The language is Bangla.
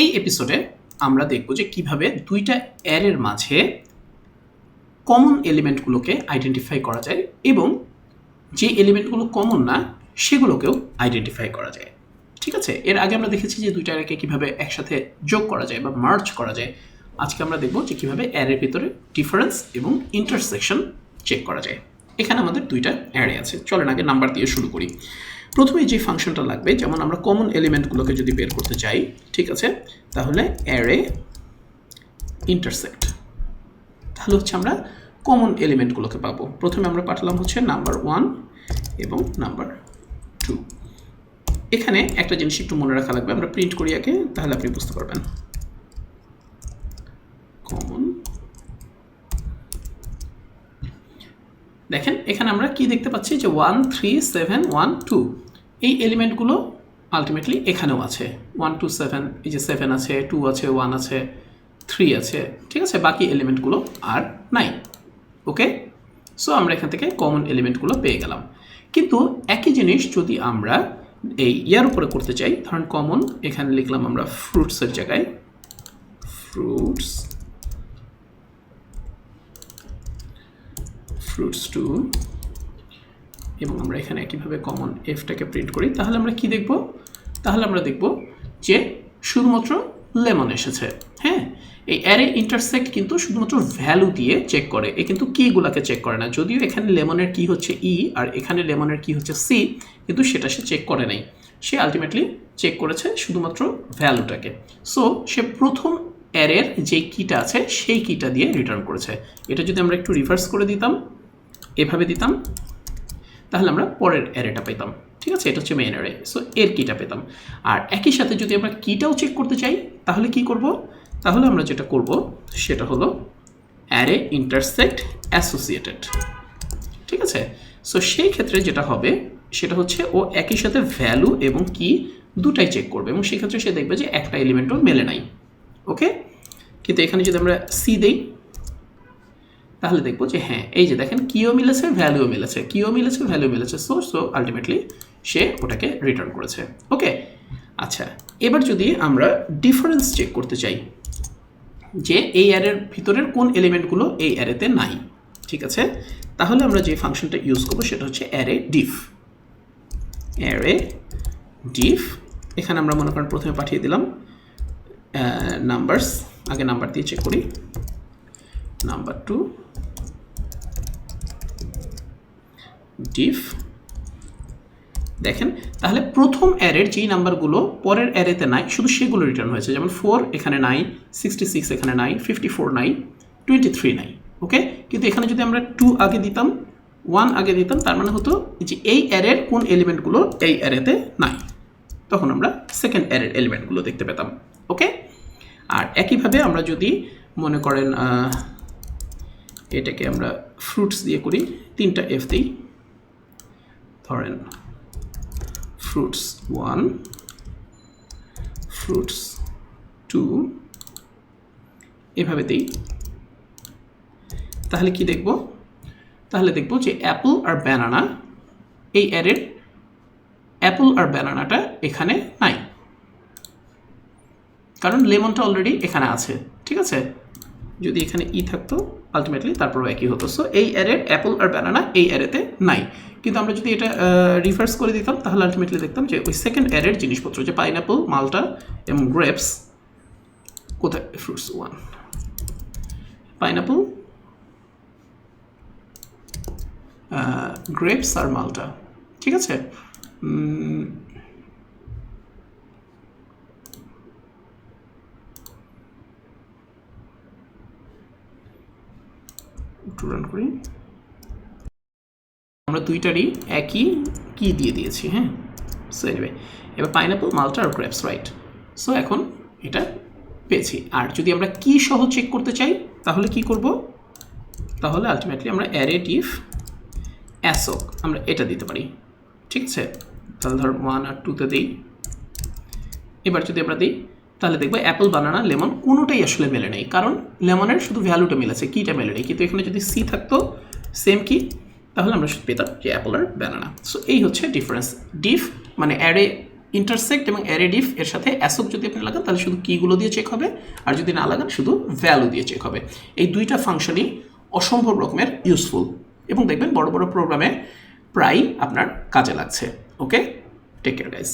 এই এপিসোডে আমরা দেখব যে কিভাবে দুইটা অ্যারের মাঝে কমন এলিমেন্টগুলোকে আইডেন্টিফাই করা যায় এবং যে এলিমেন্টগুলো কমন না সেগুলোকেও আইডেন্টিফাই করা যায়। ঠিক আছে, এর আগে আমরা দেখেছি যে দুইটা অ্যারেকে কিভাবে একসাথে যোগ করা যায় বা মার্জ করা যায়। আজকে আমরা দেখব যে কিভাবে অ্যারের ভিতরে ডিফারেন্স এবং ইন্টারসেকশন চেক করা যায়। এখানে আমাদের দুইটা অ্যারে আছে, চলেন আগে নাম্বার দিয়ে শুরু করি। প্রথমে যে ফাংশনটা লাগবে, যেমন আমরা কমন এলিমেন্টগুলোকে যদি বের করতে চাই, ঠিক আছে, তাহলে অ্যারে ইন্টারসেক্ট, তাহলে হচ্ছে আমরা কমন এলিমেন্টগুলোকে পাবো। প্রথমে আমরা পাঠালাম হচ্ছে নাম্বার 1 এবং নাম্বার 2। এখানে একটা জিনিস একটু মনে রাখা লাগবে, আমরা প্রিন্ট করি আগে, তাহলে আপনি বুঝতে পারবেন। কমন, দেখেন এখানে আমরা কি দেখতে পাচ্ছি যে 1 3 7 1 2 এই এলিমেন্টগুলো আলটিমেটলি এখানেও আছে। 1 2 7, এই যে 7 আছে, 2 আছে, 1 আছে, 3 আছে, ঠিক আছে, বাকি এলিমেন্টগুলো আর নাই। ওকে, সো আমরা এখান থেকে কমন এলিমেন্টগুলো পেয়ে গেলাম। কিন্তু একই জিনিস যদি আমরা এই ইয়ার উপরে করতে চাই, ধরেন কমন, এখানে লিখলাম আমরা ফ্রুটসের জায়গায় ফ্রুটস, ফ্রুটস 2, এবং আমরা এখানে একইভাবে কমন এফটাকে প্রিন্ট করি, তাহলে আমরা কি দেখব? তাহলে আমরা দেখব যে শুধুমাত্র লেমন এসেছে। হ্যাঁ, এই অ্যারে ইন্টারসেক্ট কিন্তু শুধুমাত্র ভ্যালু দিয়ে চেক করে, এ কিন্তু কিগুলোকে চেক করে না। যদিও এখানে লেমনের কি হচ্ছে ই আর এখানে লেমনের কি হচ্ছে সি, কিন্তু সেটা সে চেক করে নাই। সে আলটিমেটলি চেক করেছে শুধুমাত্র ভ্যালুটাকে। সো সে প্রথম অ্যারের যে কিটা আছে সেই কিটা দিয়ে রিটার্ন করেছে। এটা যদি আমরা একটু রিভার্স করে দিতাম, এভাবে দিতাম, তাহলে আমরা পরের অ্যারেটা পেতাম। ঠিক আছে, এটা হচ্ছে মেইন অ্যারে, সো এর কিটা পেতাম। আর একই সাথে যদি আমরা কিটাও চেক করতে চাই, তাহলে কি করব? তাহলে আমরা যেটা করব সেটা হলো অ্যারে ইন্টারসেক্ট অ্যাসোসিয়েটেড। ঠিক আছে, সো সেই ক্ষেত্রে যেটা হবে সেটা হচ্ছে ও একই সাথে ভ্যালু এবং কি দুটাই চেক করবে, এবং সেই ক্ষেত্রে সে দেখবে যে একটা এলিমেন্টও মেলে নাই। ওকে, কিন্তু এখানে যদি আমরা সি দেই, তাহলে দেখবো যে হ্যাঁ, এই যে দেখেন কিও মিলেছে, ভ্যালুও মিলেছে, কিও মিলেছে, ভ্যালু মিলেছে, সো আলটিমেটলি সে ওটাকে রিটার্ন করেছে। ওকে, আচ্ছা, এবার যদি আমরা ডিফারেন্স চেক করতে চাই যে এই অ্যারের ভিতরের কোন এলিমেন্টগুলো এই অ্যারেতে নাই, ঠিক আছে, তাহলে আমরা যে ফাংশনটা ইউজ করবো সেটা হচ্ছে অ্যারে ডিফ। অ্যারে ডিফ, এখানে আমরা মনে করেন প্রথমে পাঠিয়ে দিলাম নাম্বারস, আগে নাম্বার দিয়ে চেক করি, নাম্বার 2 ডিফ। দেখেন তাহলে প্রথম অ্যারের যেই নাম্বারগুলো পরের অ্যারেতে নাই শুধু সেগুলো রিটার্ন হয়েছে, যেমন 4 এখানে নাই, 66 এখানে নাই, 54 নাই, 23 নাই। ওকে, কিন্তু এখানে যদি আমরা 2 আগে দিতাম, 1 আগে দিতাম, তার মানে হতো যে এই অ্যারের কোন এলিমেন্টগুলো এই অ্যারেতে নাই, তখন আমরা সেকেন্ড অ্যারের এলিমেন্টগুলো দেখতে পেতাম। ওকে, আর একইভাবে আমরা যদি মনে করেন এটাকে আমরা ফ্রুটস দিয়ে করি, 3টা এফ দিই, ধরেন ফ্রুটস 1, ফ্রুটস 2, এভাবে দিই, তাহলে কি দেখব? তাহলে দেখব যে অ্যাপল আর ব্যানানা, এই অ্যারের অ্যাপল আর ব্যানানাটা এখানে নাই, কারণ লেমনটা অলরেডি এখানে আছে। ঠিক আছে, যদি এখানে ই থাকতো আলটিমেটলি তারপরও একই হতো। সো এই অ্যারের অ্যাপল আর ব্যানানা এই অ্যারেতে নাই, কিন্তু আমরা যদি এটা রিভার্স করে দিতাম তাহলে আলটিমেটলি দেখতাম যে ওই সেকেন্ড অ্যারের জিনিসপত্র, যে পাইনঅ্যাপল, মাল্টা এবং গ্রেপস, কোথায়? ফ্রুটস 1, পাইনঅ্যাপল, গ্রেপস আর মাল্টা। ঠিক আছে, রান করি, আমরা দুইটারই একই কি দিয়ে দিয়েছি। হ্যাঁ, সো এনিওয়ে, এবার পাইনঅ্যাপল, মাল্টা আর গ্রেপস, রাইট। সো এখন এটা পেয়েছি। আর যদি আমরা কি সহ চেক করতে চাই তাহলে কি করব? তাহলে আলটিমেটলি আমরা অ্যারে ডিফ অ্যাসোক আমরা এটা দিতে পারি। ঠিক আছে, তাহলে ধর 1 আর 2তে দিই। এবার যদি আমরা দিই তাহলে দেখবো অ্যাপল, বানানা, লেমন কোনোটাই আসলে মেলে নেই, কারণ লেমনের শুধু ভ্যালুটা মিলেছে, কিটা মেলে নেই। কিন্তু এখানে যদি সি থাকতো সেম কি, তাহলে আমরা পেতাম যে অ্যাপল আর ব্যানানা। সো এই হচ্ছে ডিফারেন্স। ডিফ মানে অ্যারে ইন্টারসেক্ট এবং অ্যারেডিফ এর সাথে অ্যাসোক যদি আপনি লাগান তাহলে শুধু কিগুলো দিয়ে চেক হবে, আর যদি না লাগান শুধু ভ্যালু দিয়ে চেক হবে। এই দুইটা ফাংশনই অসম্ভব রকমের ইউজফুল এবং দেখবেন বড় বড় প্রোগ্রামে প্রায়ই আপনার কাজে লাগছে। ওকে, টেক কেয়ার গাইজ।